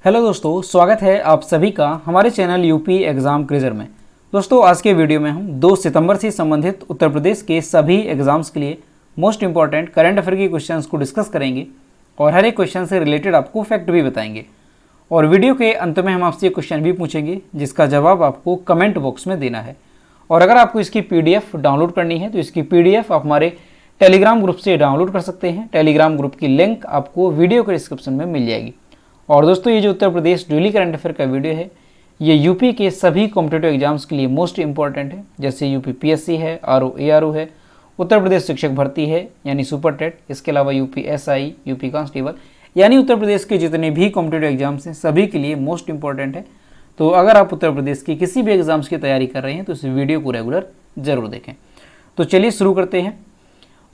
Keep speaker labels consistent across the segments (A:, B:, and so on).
A: Hello दोस्तों, स्वागत है आप सभी का हमारे चैनल यूपी एग्ज़ाम क्विज़र में। दोस्तों, आज के वीडियो में हम 2 सितंबर से संबंधित उत्तर प्रदेश के सभी एग्ज़ाम्स के लिए मोस्ट इंपॉर्टेंट करंट अफेयर के क्वेश्चंस को डिस्कस करेंगे और हर एक क्वेश्चन से रिलेटेड आपको फैक्ट भी बताएंगे। और वीडियो के अंत में हम आपसे क्वेश्चन भी पूछेंगे जिसका जवाब आपको कमेंट बॉक्स में देना है। और अगर आपको इसकी PDF डाउनलोड करनी है तो इसकी PDF आप हमारे टेलीग्राम ग्रुप से डाउनलोड कर सकते हैं। टेलीग्राम ग्रुप की लिंक आपको वीडियो के डिस्क्रिप्शन में मिल जाएगी। और दोस्तों, ये जो Uttar Pradesh daily current affair का वीडियो है ये यूपी के सभी कॉम्पिटिटिव एग्जाम्स के लिए मोस्ट इंपॉर्टेंट है। जैसे यूपी PSC है, RO ARO है, उत्तर प्रदेश शिक्षक भर्ती है यानी सुपर टेट, इसके अलावा यूपी SI, यूपी कांस्टेबल, यानी उत्तर प्रदेश के जितने भी कॉम्पिटिटिव एग्जाम्स हैं सभी के लिए मोस्ट इंपॉर्टेंट है। तो अगर आप उत्तर प्रदेश की किसी भी एग्जाम्स की तैयारी कर रहे हैं तो इस वीडियो को रेगुलर जरूर देखें। तो चलिए शुरू करते हैं।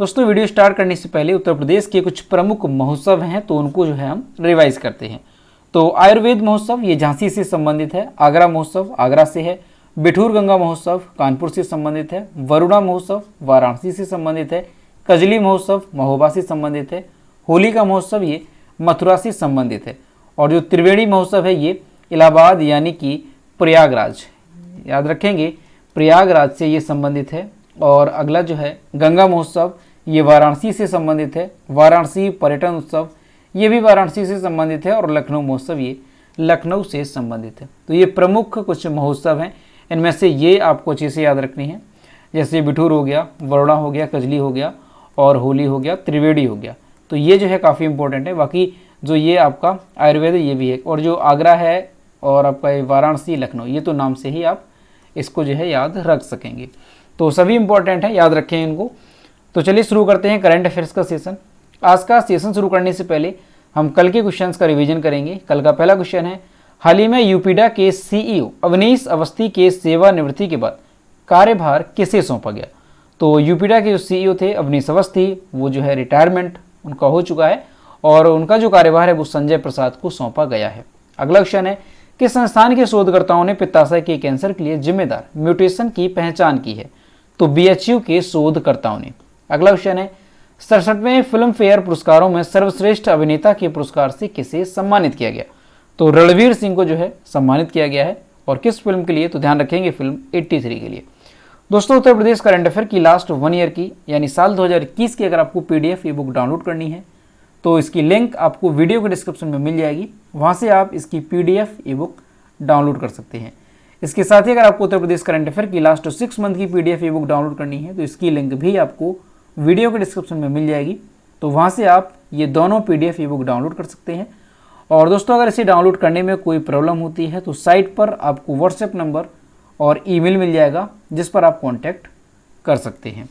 A: दोस्तों, वीडियो स्टार्ट करने से पहले उत्तर प्रदेश के कुछ प्रमुख महोत्सव हैं तो उनको जो है हम रिवाइज करते हैं। तो आयुर्वेद महोत्सव ये झांसी से संबंधित है, आगरा महोत्सव आगरा से है, बिठूर गंगा महोत्सव कानपुर से संबंधित है, वरुणा महोत्सव वाराणसी से संबंधित है, कजली महोत्सव महोबा से संबंधित है, होली का महोत्सव ये मथुरा से संबंधित है, और जो त्रिवेणी महोत्सव है ये इलाहाबाद यानी कि प्रयागराज, याद रखेंगे प्रयागराज से ये संबंधित है। और अगला जो है गंगा महोत्सव ये वाराणसी से संबंधित है, वाराणसी पर्यटन उत्सव ये भी वाराणसी से संबंधित है, और लखनऊ महोत्सव ये लखनऊ से संबंधित है। तो ये प्रमुख कुछ महोत्सव हैं, इनमें से ये आपको अच्छे से याद रखनी है। जैसे बिठूर हो गया, वरुणा हो गया, कजली हो गया, और होली हो गया, त्रिवेणी हो गया। तो ये जो है काफ़ी इंपॉर्टेंट है। बाकी जो ये आपका आयुर्वेद ये भी है, और जो आगरा है और आपका वाराणसी लखनऊ ये तो नाम से ही आप इसको जो है याद रख सकेंगे। तो सभी इंपॉर्टेंट है, याद रखें इनको। तो चलिए शुरू करते हैं करंट अफेयर्स का सेशन। आज का सेशन शुरू करने से पहले हम कल के क्वेश्चंस का रिवीजन करेंगे। कल का पहला क्वेश्चन है, हाल ही में यूपीडा के CEO अवनीश अवस्थी के सेवानिवृत्ति के बाद कार्यभार किसे सौंपा गया। तो यूपीडा के जो CEO थे अवनीश अवस्थी वो जो है रिटायरमेंट उनका हो चुका है, और उनका जो कार्यभार है वो संजय प्रसाद को सौंपा गया है। अगला क्वेश्चन है, किस संस्थान के शोधकर्ताओं ने पित्ताशय के कैंसर के लिए जिम्मेदार म्यूटेशन की पहचान की है। तो BHU के शोधकर्ताओं ने। अगला क्वेश्चन है, 67वें फिल्म फेयर पुरस्कारों में सर्वश्रेष्ठ अभिनेता के पुरस्कार से किसे सम्मानित किया गया। तो रणवीर सिंह को जो है सम्मानित किया गया है, और किस फिल्म के लिए, तो ध्यान रखेंगे फिल्म 83 के लिए। दोस्तों, उत्तर प्रदेश करंट अफेयर की लास्ट 1 ईयर की यानी साल 2021 की अगर आपको PDF ई बुक डाउनलोड करनी है तो इसकी लिंक आपको वीडियो के डिस्क्रिप्शन में मिल जाएगी, वहाँ से आप इसकी PDF ई बुक डाउनलोड कर सकते हैं। इसके साथ ही अगर आपको उत्तर प्रदेश करंट अफेयर की लास्ट 6 मंथ की PDF ई बुक डाउनलोड करनी है तो इसकी लिंक भी आपको वीडियो के डिस्क्रिप्शन में मिल जाएगी, तो वहाँ से आप ये दोनों PDF ई बुक डाउनलोड कर सकते हैं। और दोस्तों, अगर इसे डाउनलोड करने में कोई प्रॉब्लम होती है तो साइट पर आपको WhatsApp नंबर और ईमेल मिल जाएगा जिस पर आप कांटेक्ट कर सकते हैं।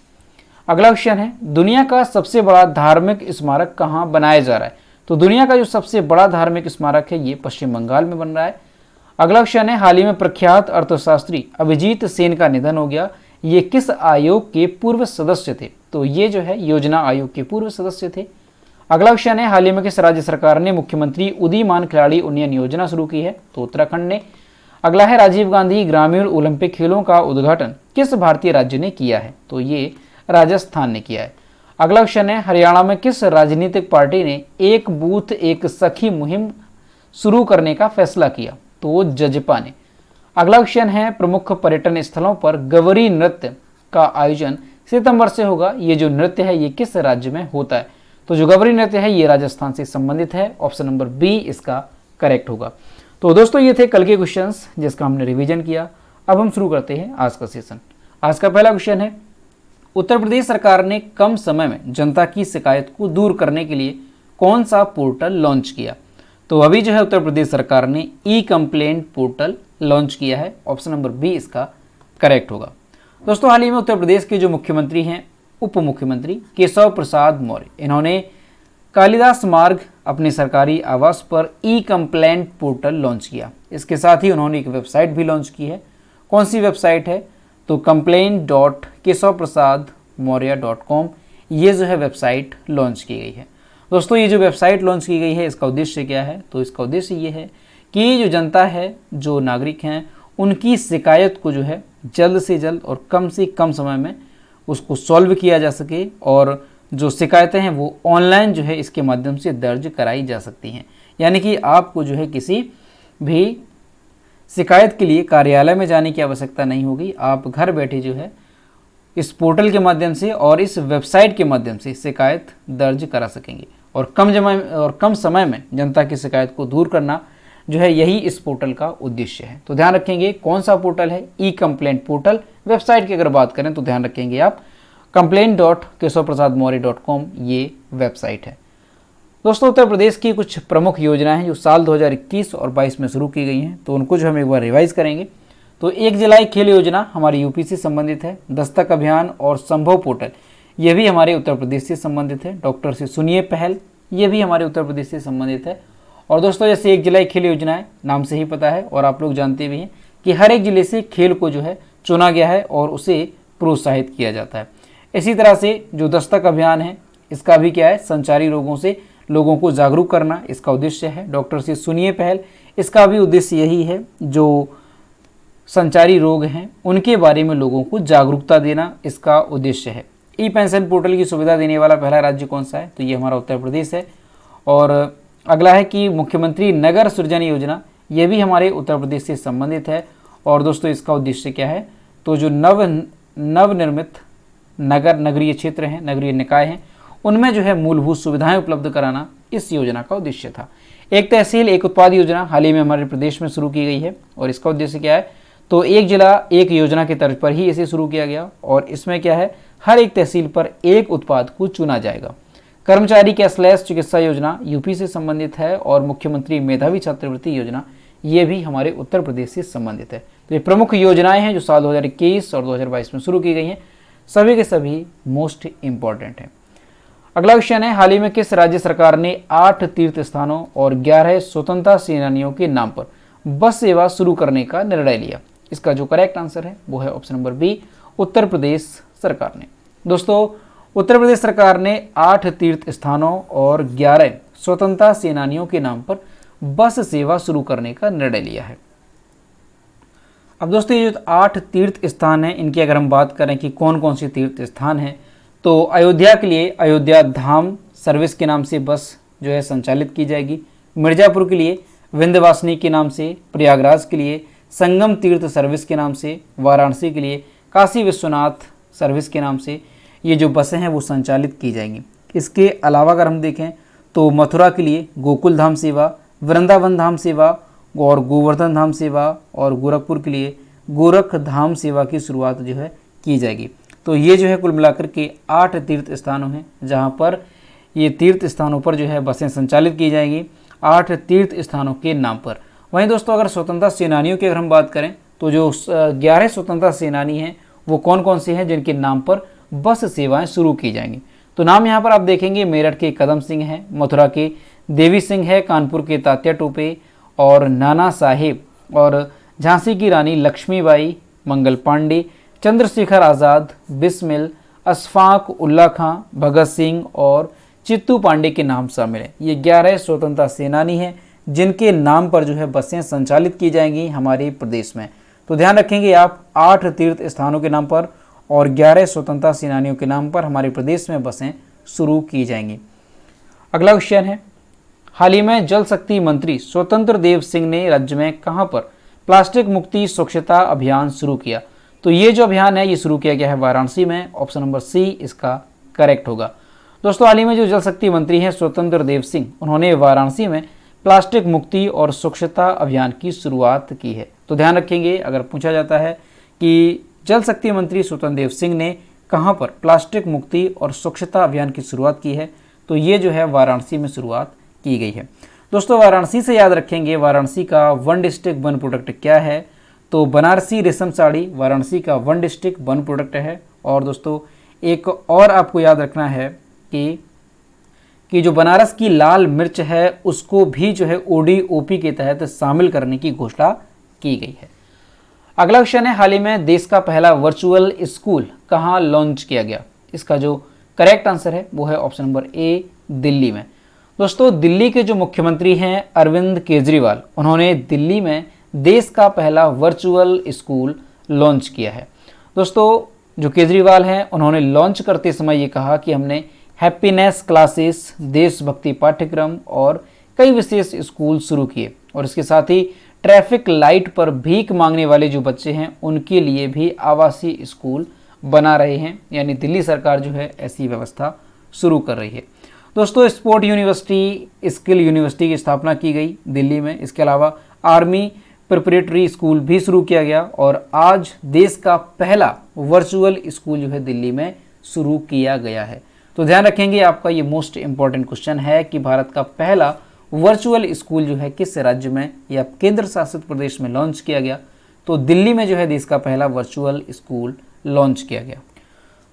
A: अगला क्वेश्चन है, दुनिया का सबसे बड़ा धार्मिक स्मारक कहाँ बनाया जा रहा है। तो दुनिया का जो सबसे बड़ा धार्मिक स्मारक है ये पश्चिम बंगाल में बन रहा है। अगला क्वेश्चन है, हाल ही में प्रख्यात अर्थशास्त्री अभिजीत सेन का निधन हो गया, ये किस आयोग के पूर्व सदस्य थे। तो ये जो है योजना आयोग के पूर्व सदस्य थे। अगला क्वेश्चन है, हाल ही में किस राज्य सरकार ने मुख्यमंत्री उदीयमान खिलाड़ी उन्नयन योजना शुरू की है। तो उत्तराखंड ने। अगला है, राजीव गांधी ग्रामीण ओलंपिक खेलों का उद्घाटन किस भारतीय राज्य ने किया है। तो ये राजस्थान ने किया है। अगला क्वेश्चन है, हरियाणा में किस राजनीतिक पार्टी ने एक बूथ एक सखी मुहिम शुरू करने का फैसला किया। तो जजपा ने। अगला क्वेश्चन है, प्रमुख पर्यटन स्थलों पर गवरी नृत्य का आयोजन सितंबर से होगा, ये जो नृत्य है ये किस राज्य में होता है। तो जो गवरी नृत्य है ये राजस्थान से संबंधित है, ऑप्शन नंबर B इसका करेक्ट होगा। तो दोस्तों, ये थे कल के क्वेश्चंस जिसका हमने रिवीजन किया। अब हम शुरू करते हैं आज का सेशन। आज का पहला क्वेश्चन है, उत्तर प्रदेश सरकार ने कम समय में जनता की शिकायत को दूर करने के लिए कौन सा पोर्टल लॉन्च किया। तो अभी जो है उत्तर प्रदेश सरकार ने E-कंप्लेंट पोर्टल लॉन्च किया है, ऑप्शन नंबर B इसका करेक्ट होगा। दोस्तों, हाल ही में उत्तर प्रदेश के जो मुख्यमंत्री हैं उप मुख्यमंत्री केशव प्रसाद मौर्य, इन्होंने कालिदास मार्ग अपने सरकारी आवास पर E-कंप्लेंट पोर्टल लॉन्च किया। इसके साथ ही उन्होंने एक वेबसाइट भी लॉन्च की है। कौन सी वेबसाइट है, तो complaint.keshavprasadmaurya.com ये जो है वेबसाइट लॉन्च की गई है। दोस्तों, ये जो वेबसाइट लॉन्च की गई है इसका उद्देश्य क्या है, तो इसका उद्देश्य ये है कि जो जनता है, जो नागरिक हैं, उनकी शिकायत को जो है जल्द से जल्द और कम से कम समय में उसको सॉल्व किया जा सके, और जो शिकायतें हैं वो ऑनलाइन जो है इसके माध्यम से दर्ज कराई जा सकती हैं। यानी कि आपको जो है किसी भी शिकायत के लिए कार्यालय में जाने की आवश्यकता नहीं होगी। आप घर बैठे जो है इस पोर्टल के माध्यम से और इस वेबसाइट के माध्यम से शिकायत दर्ज करा सकेंगे और कम समय में जनता की शिकायत को दूर करना जो है यही इस पोर्टल का उद्देश्य है। तो ध्यान रखेंगे कौन सा पोर्टल है, ई कंप्लेंट पोर्टल। वेबसाइट की अगर बात करें तो ध्यान रखेंगे आप complaint.kesavprasadmaurya.com ये वेबसाइट है। दोस्तों उत्तर प्रदेश की कुछ प्रमुख योजनाएं हैं जो साल 2021 और 22 में शुरू की गई हैं, तो उनको जो हम एक बार रिवाइज करेंगे। तो एक जुलाई खेल योजना हमारी यूपी से संबंधित है। दस्तक अभियान और संभव पोर्टल ये भी हमारे उत्तर प्रदेश से संबंधित है। डॉक्टर से सुनिए पहल ये भी हमारे उत्तर प्रदेश से संबंधित है। और दोस्तों जैसे एक जुलाई खेल योजना है, नाम से ही पता है और आप लोग जानते भी हैं कि हर एक जिले से खेल को जो है चुना गया है और उसे प्रोत्साहित किया जाता है। इसी तरह से जो दस्तक अभियान है इसका भी क्या है, संचारी रोगों से लोगों को जागरूक करना इसका उद्देश्य है। डॉक्टर से सुनिए पहल इसका भी उद्देश्य यही है, जो संचारी रोग हैं उनके बारे में लोगों को जागरूकता देना इसका उद्देश्य है। ई पेंशन पोर्टल की सुविधा देने वाला पहला राज्य कौन सा है, तो ये हमारा उत्तर प्रदेश है। और अगला है कि मुख्यमंत्री नगर सृजन योजना ये भी हमारे उत्तर प्रदेश से संबंधित है। और दोस्तों इसका उद्देश्य क्या है, तो जो नवनिर्मित नगरीय क्षेत्र हैं, नगरीय निकाय हैं, उनमें जो है मूलभूत सुविधाएं उपलब्ध कराना इस योजना का उद्देश्य था। एक तहसील एक उत्पाद योजना हाल ही में हमारे प्रदेश में शुरू की गई है और इसका उद्देश्य क्या है, तो एक जिला एक योजना की तर्ज पर ही इसे शुरू किया गया और इसमें क्या है, हर एक तहसील पर एक उत्पाद को चुना जाएगा। कर्मचारी कैशलेस चिकित्सा योजना यूपी से संबंधित है और मुख्यमंत्री मेधावी छात्रवृत्ति योजना ये भी हमारे उत्तर प्रदेश से संबंधित है। तो ये प्रमुख योजनाएं हैं जो साल 2021 और 2022 में शुरू की गई हैं, सभी के सभी मोस्ट इंपॉर्टेंट हैं। अगला क्वेश्चन है, हाल ही में किस राज्य सरकार ने 8 तीर्थ स्थानों और 11 स्वतंत्रता सेनानियों के नाम पर बस सेवा शुरू करने का निर्णय लिया? इसका जो करेक्ट आंसर है वो है option number B, Uttar Pradesh सरकार ने। दोस्तों उत्तर प्रदेश सरकार ने 8 तीर्थ स्थानों और 11 स्वतंत्रता सेनानियों के नाम पर बस सेवा शुरू करने का निर्णय लिया है। अब दोस्तों ये जो 8 तीर्थ स्थान हैं इनकी अगर हम बात करें कि कौन कौन से तीर्थ स्थान हैं, तो अयोध्या के लिए अयोध्या धाम सर्विस के नाम से बस जो है संचालित की जाएगी। मिर्ज़ापुर के लिए विंध्यवासिनी के नाम से, प्रयागराज के लिए संगम तीर्थ सर्विस के नाम से, वाराणसी के लिए काशी विश्वनाथ सर्विस के नाम से ये जो बसें हैं वो संचालित की जाएंगी। इसके अलावा अगर हम देखें तो मथुरा के लिए गोकुल धाम सेवा, वृंदावन धाम सेवा और गोवर्धन धाम सेवा और गोरखपुर के लिए गोरख धाम सेवा की शुरुआत जो है की जाएगी। तो ये जो है कुल मिलाकर के 8 तीर्थ स्थानों हैं जहाँ पर ये तीर्थ स्थानों पर जो है बसें संचालित की जाएंगी 8 तीर्थ स्थानों के नाम पर। वहीं दोस्तों अगर स्वतंत्रता सेनानियों की अगर हम बात करें तो जो 11 स्वतंत्रता सेनानी हैं वो कौन कौन से हैं जिनके नाम पर बस सेवाएं शुरू की जाएंगी? तो नाम यहाँ पर आप देखेंगे, मेरठ के कदम सिंह हैं, मथुरा के देवी सिंह है, कानपुर के तात्या टोपे और नाना साहेब, और झांसी की रानी लक्ष्मीबाई, मंगल पांडे, चंद्रशेखर आज़ाद, बिस्मिल, अशफाक उल्ला खां, भगत सिंह और चित्तू पांडे के नाम शामिल हैं। ये 11 स्वतंत्रता सेनानी हैं जिनके नाम पर जो है बसें संचालित की जाएंगी हमारे प्रदेश में। तो ध्यान रखेंगे आप 8 तीर्थ स्थानों के नाम पर और 11 स्वतंत्रता सेनानियों के नाम पर हमारे प्रदेश में बसें शुरू की जाएंगी। अगला क्वेश्चन है, हाल ही में जल शक्ति मंत्री स्वतंत्र देव सिंह ने राज्य में कहां पर प्लास्टिक मुक्ति स्वच्छता अभियान शुरू किया? तो ये जो अभियान है ये शुरू किया गया है वाराणसी में। ऑप्शन नंबर सी इसका करेक्ट होगा। दोस्तों हाल ही में जो जल शक्ति मंत्री हैं स्वतंत्र देव सिंह, उन्होंने वाराणसी में प्लास्टिक मुक्ति और स्वच्छता अभियान की शुरुआत की है। तो ध्यान रखेंगे अगर पूछा जाता है कि जल शक्ति मंत्री स्वतंत्र देव सिंह ने कहां पर प्लास्टिक मुक्ति और स्वच्छता अभियान की शुरुआत की है, तो ये जो है वाराणसी में शुरुआत की गई है। दोस्तों वाराणसी से याद रखेंगे वाराणसी का 1 डिस्ट्रिक्ट 1 प्रोडक्ट क्या है, तो बनारसी रेशम साड़ी वाराणसी का 1 डिस्ट्रिक्ट 1 प्रोडक्ट है। और दोस्तों एक और आपको याद रखना है कि जो बनारस की लाल मिर्च है उसको भी जो है ODOP के तहत शामिल करने की घोषणा की गई है। अगला क्वेश्चन है, हाल ही में देश का पहला वर्चुअल स्कूल कहाँ लॉन्च किया गया? इसका जो करेक्ट आंसर है वो है ऑप्शन नंबर ए, दिल्ली में। दोस्तों दिल्ली के जो मुख्यमंत्री हैं अरविंद केजरीवाल, उन्होंने दिल्ली में देश का पहला वर्चुअल स्कूल लॉन्च किया है। दोस्तों जो केजरीवाल हैं उन्होंने लॉन्च करते समय ये कहा कि हमने हैप्पीनेस क्लासेस, देशभक्ति पाठ्यक्रम और कई विशेष स्कूल शुरू किए और इसके साथ ही ट्रैफिक लाइट पर भीख मांगने वाले जो बच्चे हैं उनके लिए भी आवासीय स्कूल बना रहे हैं, यानी दिल्ली सरकार जो है ऐसी व्यवस्था शुरू कर रही है। दोस्तों, स्पोर्ट यूनिवर्सिटी, स्किल यूनिवर्सिटी की स्थापना की गई दिल्ली में। इसके अलावा आर्मी प्रिपरेटरी स्कूल भी शुरू किया गया और आज देश का पहला वर्चुअल स्कूल जो है दिल्ली में शुरू किया गया है। तो ध्यान रखेंगे, आपका ये मोस्ट इंपॉर्टेंट क्वेश्चन है कि भारत का पहला वर्चुअल स्कूल जो है किस राज्य में या केंद्र शासित प्रदेश में लॉन्च किया गया। तो दिल्ली में जो है देश का पहला वर्चुअल स्कूल लॉन्च किया गया।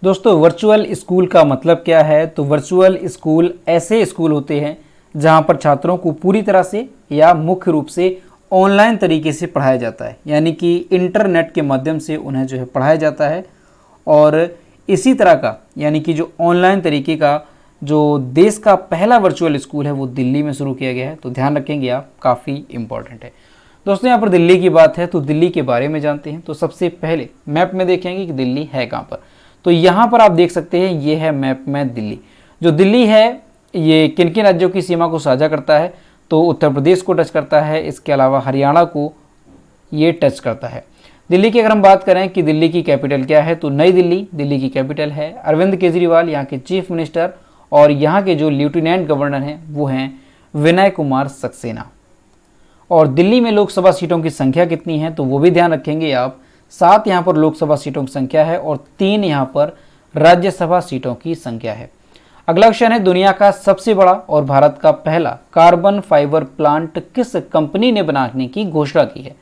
A: दोस्तों, वर्चुअल स्कूल का मतलब क्या है? तो वर्चुअल स्कूल ऐसे स्कूल होते हैं जहां पर छात्रों को पूरी तरह से या मुख्य रूप से ऑनलाइन तरीके से पढ़ाया जाता है, यानी कि इंटरनेट के माध्यम से उन्हें जो है पढ़ाया जाता है। और इसी तरह का यानी कि जो ऑनलाइन तरीके का जो देश का पहला वर्चुअल स्कूल है वो दिल्ली में शुरू किया गया है। तो ध्यान रखेंगे आप, काफ़ी इंपॉर्टेंट है। दोस्तों, यहाँ पर दिल्ली की बात है तो दिल्ली के बारे में जानते हैं। तो सबसे पहले मैप में देखेंगे कि दिल्ली है कहाँ पर। तो यहाँ पर आप देख सकते हैं, ये है मैप में दिल्ली। जो दिल्ली है ये किन किन राज्यों की सीमा को साझा करता है? तो उत्तर प्रदेश को टच करता है, इसके अलावा हरियाणा को ये टच करता है। दिल्ली की अगर हम बात करें कि दिल्ली की कैपिटल क्या है, तो नई दिल्ली दिल्ली की कैपिटल है। अरविंद केजरीवाल यहाँ के चीफ मिनिस्टर और यहाँ के जो लेफ्टिनेंट गवर्नर हैं वो हैं विनय कुमार सक्सेना। और दिल्ली में लोकसभा सीटों की संख्या कितनी है तो वो भी ध्यान रखेंगे आप। 7 यहाँ पर लोकसभा सीटों की संख्या है और 3 यहाँ पर राज्यसभा सीटों की संख्या है। अगला क्वेश्चन है, दुनिया का सबसे बड़ा और भारत का पहला कार्बन फाइबर प्लांट किस कंपनी ने बनाने की घोषणा की है?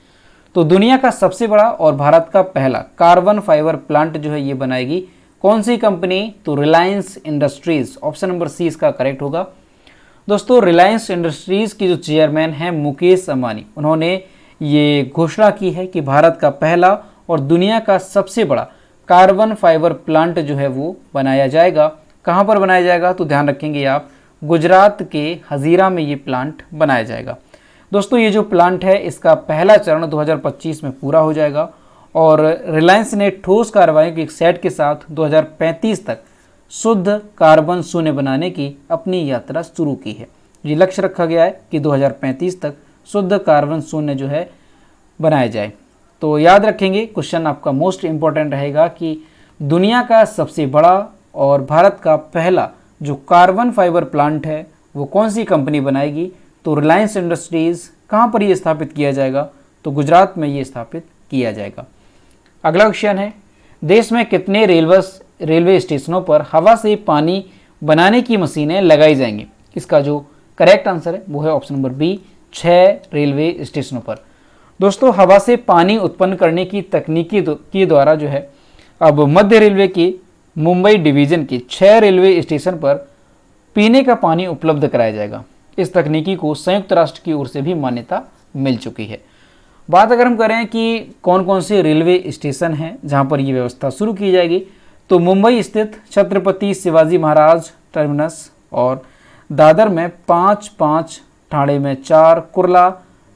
A: तो दुनिया का सबसे बड़ा और भारत का पहला कार्बन फाइबर प्लांट जो है ये बनाएगी कौन सी कंपनी? तो Reliance Industries. Option number C इसका करेक्ट होगा। दोस्तों, रिलायंस इंडस्ट्रीज की जो चेयरमैन है मुकेश अंबानी, उन्होंने ये घोषणा की है कि भारत का पहला और दुनिया का सबसे बड़ा कार्बन फाइबर प्लांट जो है वो बनाया जाएगा। कहाँ पर बनाया जाएगा? तो ध्यान रखेंगे आप, गुजरात के हजीरा में ये प्लांट बनाया जाएगा। दोस्तों, ये जो प्लांट है इसका पहला चरण 2025 में पूरा हो जाएगा और रिलायंस ने ठोस कार्रवाई के एक सेट के साथ 2035 तक शुद्ध कार्बन शून्य बनाने की अपनी यात्रा शुरू की है। ये लक्ष्य रखा गया है कि 2035 तक शुद्ध कार्बन शून्य जो है बनाया जाए। तो याद रखेंगे, क्वेश्चन आपका मोस्ट इंपॉर्टेंट रहेगा कि दुनिया का सबसे बड़ा और भारत का पहला जो कार्बन फाइबर प्लांट है वो कौन सी कंपनी बनाएगी? तो रिलायंस इंडस्ट्रीज। कहाँ पर ये स्थापित किया जाएगा? तो गुजरात में ये स्थापित किया जाएगा। अगला क्वेश्चन है, देश में कितने रेलवे स्टेशनों पर हवा से पानी बनाने की मशीनें लगाई जाएंगी? इसका जो करेक्ट आंसर है वो है ऑप्शन नंबर बी, 6 रेलवे स्टेशनों पर। दोस्तों, हवा से पानी उत्पन्न करने की तकनीकी के द्वारा जो है अब मध्य रेलवे की मुंबई डिवीजन के 6 रेलवे स्टेशन पर पीने का पानी उपलब्ध कराया जाएगा। इस तकनीकी को संयुक्त राष्ट्र की ओर से भी मान्यता मिल चुकी है। बात अगर हम करें कि कौन कौन से रेलवे स्टेशन हैं जहां पर ये व्यवस्था शुरू की जाएगी, तो मुंबई स्थित छत्रपति शिवाजी महाराज टर्मिनस और दादर में 5, ठाणे में 4, कुर्ला,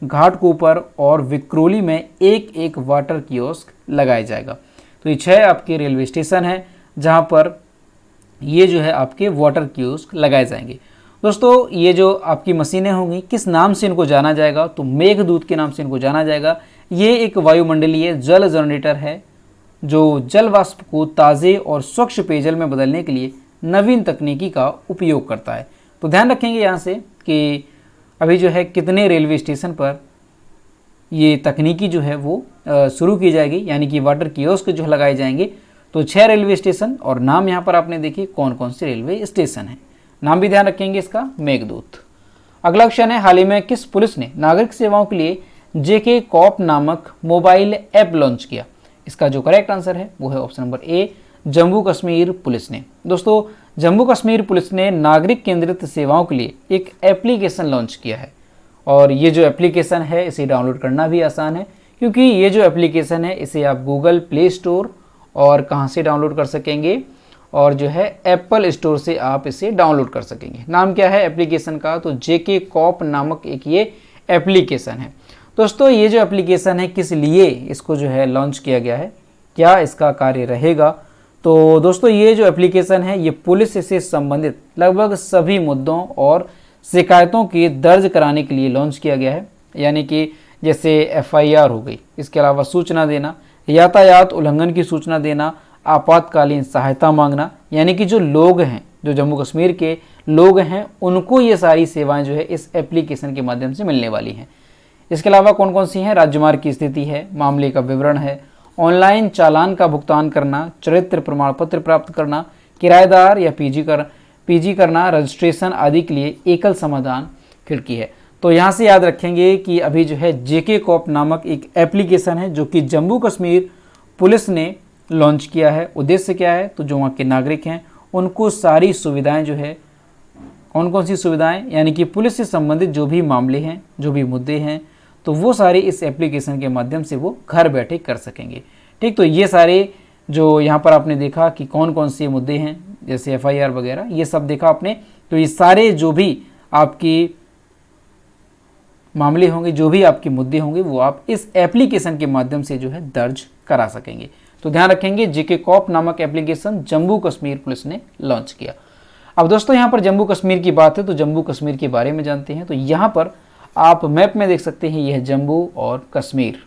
A: घाटकोपर और विक्रोली में एक वाटर कियोस्क लगाया जाएगा। तो ये 6 आपके रेलवे स्टेशन हैं जहां पर ये जो है आपके वाटर कियोस्क लगाए जाएंगे। दोस्तों, ये जो आपकी मशीनें होंगी किस नाम से इनको जाना जाएगा? तो मेघदूत के नाम से इनको जाना जाएगा। ये एक वायुमंडलीय जल जनरेटर है जो जल वाष्प को ताज़े और स्वच्छ पेयजल में बदलने के लिए नवीन तकनीकी का उपयोग करता है। तो ध्यान रखेंगे यहाँ से कि अभी जो है कितने रेलवे स्टेशन पर ये तकनीकी जो है वो शुरू की जाएगी, यानी कि वाटर कियोस्क जो लगाए जाएंगे। तो 6 रेलवे स्टेशन और नाम यहाँ पर आपने देखिए कौन कौन से रेलवे स्टेशन हैं। नाम भी ध्यान रखेंगे इसका, मेघदूत। अगला क्वेश्चन है, हाल ही में किस पुलिस ने नागरिक सेवाओं के लिए जेके कॉप नामक मोबाइल ऐप लॉन्च किया? इसका जो करेक्ट आंसर है वो है option number A, Jammu Kashmir police ने। दोस्तों, जम्मू कश्मीर पुलिस ने नागरिक केंद्रित सेवाओं के लिए एक एप्लीकेशन लॉन्च किया है और ये जो एप्लीकेशन है इसे डाउनलोड करना भी आसान है, क्योंकि ये जो एप्लीकेशन है इसे आप गूगल प्ले स्टोर और कहाँ से डाउनलोड कर सकेंगे, और जो है एप्पल स्टोर से आप इसे डाउनलोड कर सकेंगे। नाम क्या है एप्लीकेशन का? तो जेके कॉप नामक एक ये एप्लीकेशन है। दोस्तों, ये जो एप्लीकेशन है किस लिए इसको जो है लॉन्च किया गया है, क्या इसका कार्य रहेगा? तो दोस्तों, ये जो एप्लीकेशन है ये पुलिस से संबंधित लगभग सभी मुद्दों और शिकायतों की दर्ज कराने के लिए लॉन्च किया गया है। यानी कि जैसे FIR हो गई, इसके अलावा सूचना देना, यातायात उल्लंघन की सूचना देना, आपातकालीन सहायता मांगना, यानी कि जो लोग हैं, जो जम्मू कश्मीर के लोग हैं, उनको ये सारी सेवाएं जो है इस एप्लीकेशन के माध्यम से मिलने वाली हैं। इसके अलावा कौन कौन सी हैं? राजमार्ग की स्थिति है, मामले का विवरण है, ऑनलाइन चालान का भुगतान करना, चरित्र प्रमाण पत्र प्राप्त करना, किराएदार या पीजी करना, रजिस्ट्रेशन आदि के लिए एकल समाधान खिड़की है। तो यहाँ से याद रखेंगे कि अभी जो है JK कॉप नामक एक एप्लीकेशन है जो कि जम्मू कश्मीर पुलिस ने लॉन्च किया है। उद्देश्य क्या है? तो जो वहाँ के नागरिक हैं उनको सारी सुविधाएं जो है, कौन कौन सी सुविधाएं, यानी कि पुलिस से संबंधित जो भी मामले हैं, जो भी मुद्दे हैं, तो वो सारे इस एप्लीकेशन के माध्यम से वो घर बैठे कर सकेंगे। ठीक, तो ये सारे जो यहाँ पर आपने देखा कि कौन कौन से मुद्दे हैं, जैसे FIR वगैरह, ये सब देखा आपने। तो ये सारे जो भी आपकी मामले होंगे, जो भी आपके मुद्दे होंगे, वो आप इस एप्लीकेशन के माध्यम से जो है दर्ज करा सकेंगे। तो ध्यान रखेंगे, JK कॉप नामक एप्लीकेशन जम्मू कश्मीर पुलिस ने लॉन्च किया। अब दोस्तों यहाँ पर जम्मू कश्मीर की बात है तो जम्मू कश्मीर के बारे में जानते हैं। तो यहाँ पर आप मैप में देख सकते हैं, यह है जम्मू और कश्मीर।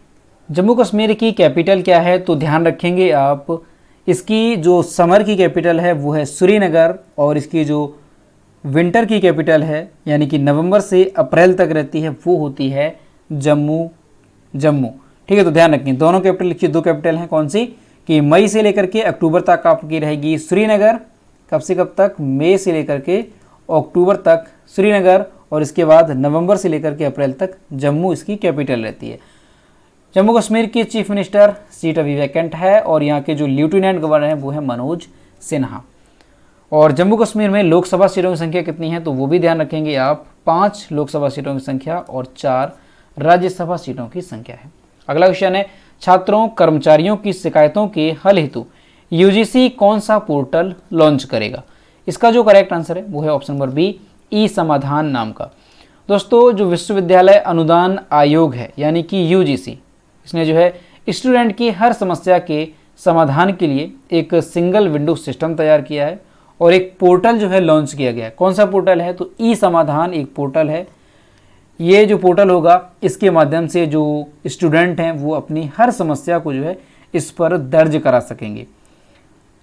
A: जम्मू कश्मीर की कैपिटल क्या है? तो ध्यान रखेंगे आप, इसकी जो समर की कैपिटल है वो है श्रीनगर, और इसकी जो विंटर की कैपिटल है, यानी कि नवंबर से अप्रैल तक रहती है, वो होती है जम्मू। ठीक है, तो ध्यान रखें, दोनों कैपिटल की दो कैपिटल हैं, कौन सी? कि मई से लेकर के अक्टूबर तक आपकी रहेगी श्रीनगर। कब से कब तक? मई से लेकर के अक्टूबर तक श्रीनगर, और इसके बाद नवंबर से लेकर के अप्रैल तक जम्मू इसकी कैपिटल रहती है। जम्मू कश्मीर की चीफ मिनिस्टर सीट अभी वैकेंट है, और यहाँ के जो लेफ्टिनेंट गवर्नर हैं वो है मनोज सिन्हा। और जम्मू कश्मीर में लोकसभा सीटों की संख्या कितनी है? तो वो भी ध्यान रखेंगे आप, 5 लोकसभा सीटों की संख्या और 4 राज्यसभा सीटों की संख्या है। अगला क्वेश्चन है, छात्रों कर्मचारियों की शिकायतों के हल हेतु UGC कौन सा पोर्टल लॉन्च करेगा? इसका जो करेक्ट आंसर है वो है ऑप्शन नंबर बी, ई-समाधान नाम का। दोस्तों, जो विश्वविद्यालय अनुदान आयोग है, यानी कि UGC, इसने जो है स्टूडेंट की हर समस्या के समाधान के लिए एक सिंगल विंडो सिस्टम तैयार किया है, और एक पोर्टल जो है लॉन्च किया गया है। कौन सा पोर्टल है? तो ई-समाधान एक पोर्टल है। ये जो पोर्टल होगा, इसके माध्यम से जो स्टूडेंट हैं वो अपनी हर समस्या को जो है इस पर दर्ज करा सकेंगे।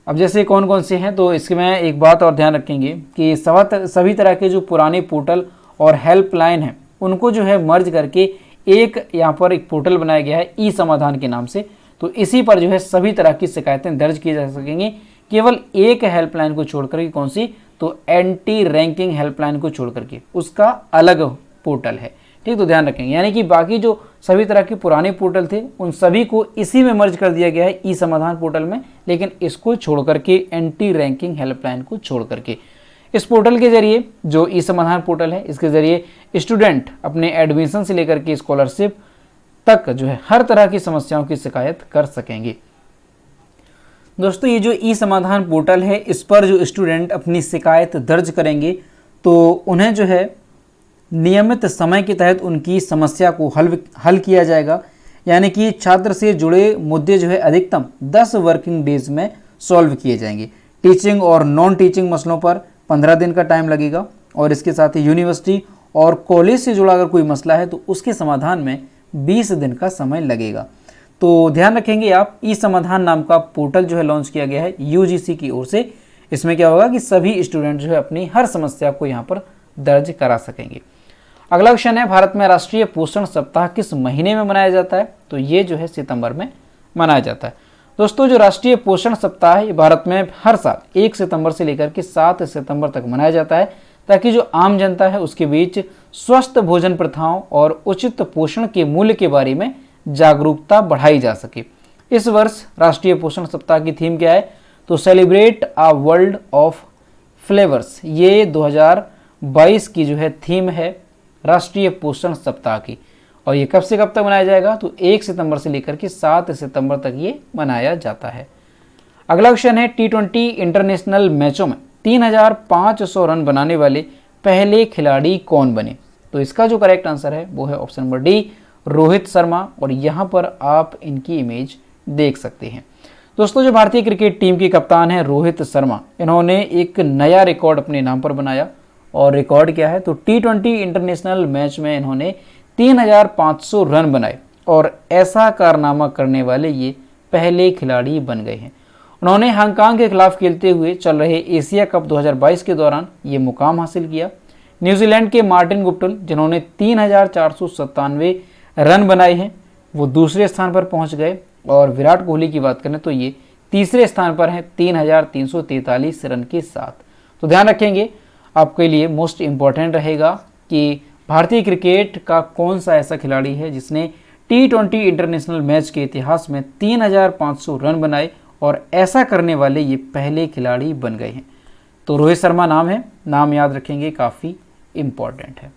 A: अब जैसे कौन कौन से हैं, तो इसके में एक बात और ध्यान रखेंगे कि सभी तरह के जो पुराने पोर्टल और हेल्पलाइन हैं उनको जो है मर्ज करके एक यहाँ पर एक पोर्टल बनाया गया है ई-समाधान के नाम से। तो इसी पर जो है सभी तरह की शिकायतें दर्ज की जा सकेंगी, केवल एक हेल्पलाइन को छोड़ करके। कौन सी? तो एंटी रैंकिंग हेल्पलाइन को छोड़ करके उसका अलग पोर्टल है। ठीक, तो ध्यान रखेंगे, यानी कि बाकी जो सभी तरह के पुराने पोर्टल थे उन सभी को इसी में मर्ज कर दिया गया है ई-समाधान पोर्टल में, लेकिन इसको छोड़ करके, एंटी रैंकिंग हेल्पलाइन को छोड़ करके। इस पोर्टल के जरिए, जो ई-समाधान पोर्टल है, इसके जरिए स्टूडेंट अपने एडमिशन से लेकर के स्कॉलरशिप तक जो है हर तरह की समस्याओं की शिकायत कर सकेंगे। दोस्तों, ये जो ई-समाधान पोर्टल है, इस पर जो स्टूडेंट अपनी शिकायत दर्ज करेंगे तो उन्हें जो है नियमित समय के तहत उनकी समस्या को हल किया जाएगा। यानी कि छात्र से जुड़े मुद्दे जो है अधिकतम 10 वर्किंग डेज में सॉल्व किए जाएंगे। टीचिंग और नॉन टीचिंग मसलों पर 15 दिन का टाइम लगेगा, और इसके साथ ही यूनिवर्सिटी और कॉलेज से जुड़ा अगर कोई मसला है तो उसके समाधान में 20 दिन का समय लगेगा। तो ध्यान रखेंगे आप, ई-समाधान नाम का पोर्टल जो है लॉन्च किया गया है UGC की ओर से। इसमें क्या होगा कि सभी स्टूडेंट जो है अपनी हर समस्या को यहाँ पर दर्ज करा सकेंगे। अगला क्वेश्चन है, भारत में राष्ट्रीय पोषण सप्ताह किस महीने में मनाया जाता है? तो ये जो है सितंबर में मनाया जाता है। दोस्तों, जो राष्ट्रीय पोषण सप्ताह है भारत में हर साल 1 सितंबर से लेकर के 7 सितंबर तक मनाया जाता है, ताकि जो आम जनता है उसके बीच स्वस्थ भोजन प्रथाओं और उचित पोषण के मूल्य के बारे में जागरूकता बढ़ाई जा सके। इस वर्ष राष्ट्रीय पोषण सप्ताह की थीम क्या है? तो celebrate a world of flavours. ये 2022 की जो है थीम है राष्ट्रीय पोषण सप्ताह की, और ये कब से कब तक मनाया जाएगा? तो 1 सितंबर से लेकर के 7 सितंबर तक ये मनाया जाता है। अगला क्वेश्चन है, T20 इंटरनेशनल मैचों में 3500 रन बनाने वाले पहले खिलाड़ी कौन बने? तो इसका जो करेक्ट आंसर है वो है option number D, Rohit Sharma. और यहाँ पर आप इनकी इमेज देख सकते हैं। दोस्तों, जो भारतीय क्रिकेट टीम के कप्तान हैं रोहित शर्मा, इन्होंने एक नया रिकॉर्ड अपने नाम पर बनाया, और रिकॉर्ड क्या है, तो T20 इंटरनेशनल मैच में इन्होंने 3500 रन बनाए और ऐसा कारनामा करने वाले ये पहले खिलाड़ी बन गए हैं। उन्होंने हांगकांग के खिलाफ खेलते हुए चल रहे एशिया कप 2022 के दौरान ये मुकाम हासिल किया। न्यूजीलैंड के मार्टिन गुप्टिल जिन्होंने 3497 रन बनाए हैं वो दूसरे स्थान पर पहुंच गए और विराट कोहली की बात करें तो ये तीसरे स्थान पर हैं 3343 रन के साथ। तो ध्यान रखेंगे, आपके लिए मोस्ट इम्पॉर्टेंट रहेगा कि भारतीय क्रिकेट का कौन सा ऐसा खिलाड़ी है जिसने T20 इंटरनेशनल मैच के इतिहास में 3500 रन बनाए और ऐसा करने वाले ये पहले खिलाड़ी बन गए हैं। तो रोहित शर्मा नाम है, नाम याद रखेंगे, काफ़ी इम्पॉर्टेंट है।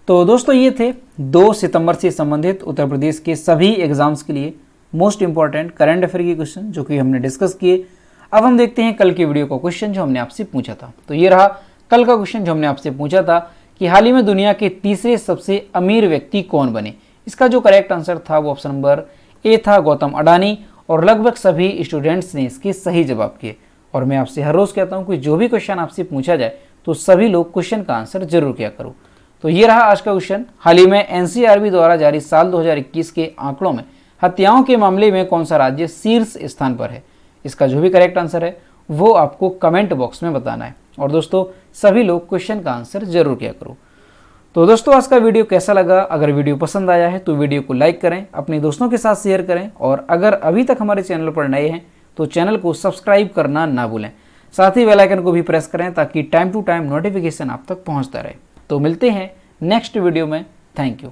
A: तो दोस्तों ये थे 2 सितंबर से संबंधित उत्तर प्रदेश के सभी एग्जाम्स के लिए मोस्ट इंपॉर्टेंट करंट अफेयर के क्वेश्चन जो कि हमने डिस्कस किए। अब हम देखते हैं कल की वीडियो का क्वेश्चन जो हमने आपसे पूछा था। तो ये रहा कल का क्वेश्चन जो हमने आपसे पूछा था कि हाल ही में दुनिया के तीसरे सबसे अमीर व्यक्ति कौन बने। इसका जो करेक्ट आंसर था वो ऑप्शन नंबर ए था, गौतम अडानी, और लगभग सभी स्टूडेंट्स ने इसके सही जवाब किए। और मैं आपसे हर रोज़ कहता हूँ कि जो भी क्वेश्चन आपसे पूछा जाए तो सभी लोग क्वेश्चन का आंसर जरूर किया करो। तो ये रहा आज का क्वेश्चन। हाल ही में एनसीआरबी द्वारा जारी साल 2021 के आंकड़ों में हत्याओं के मामले में कौन सा राज्य शीर्ष स्थान पर है। इसका जो भी करेक्ट आंसर है वो आपको कमेंट बॉक्स में बताना है। और दोस्तों सभी लोग क्वेश्चन का आंसर जरूर किया करो। तो दोस्तों आज का वीडियो कैसा लगा? अगर वीडियो पसंद आया है तो वीडियो को लाइक करें, अपने दोस्तों के साथ शेयर करें, और अगर अभी तक हमारे चैनल पर नए हैं तो चैनल को सब्सक्राइब करना ना भूलें। साथ ही बेल आइकन को भी प्रेस करें ताकि टाइम टू टाइम नोटिफिकेशन आप तक पहुंचता रहे। तो मिलते हैं नेक्स्ट वीडियो में। Thank you.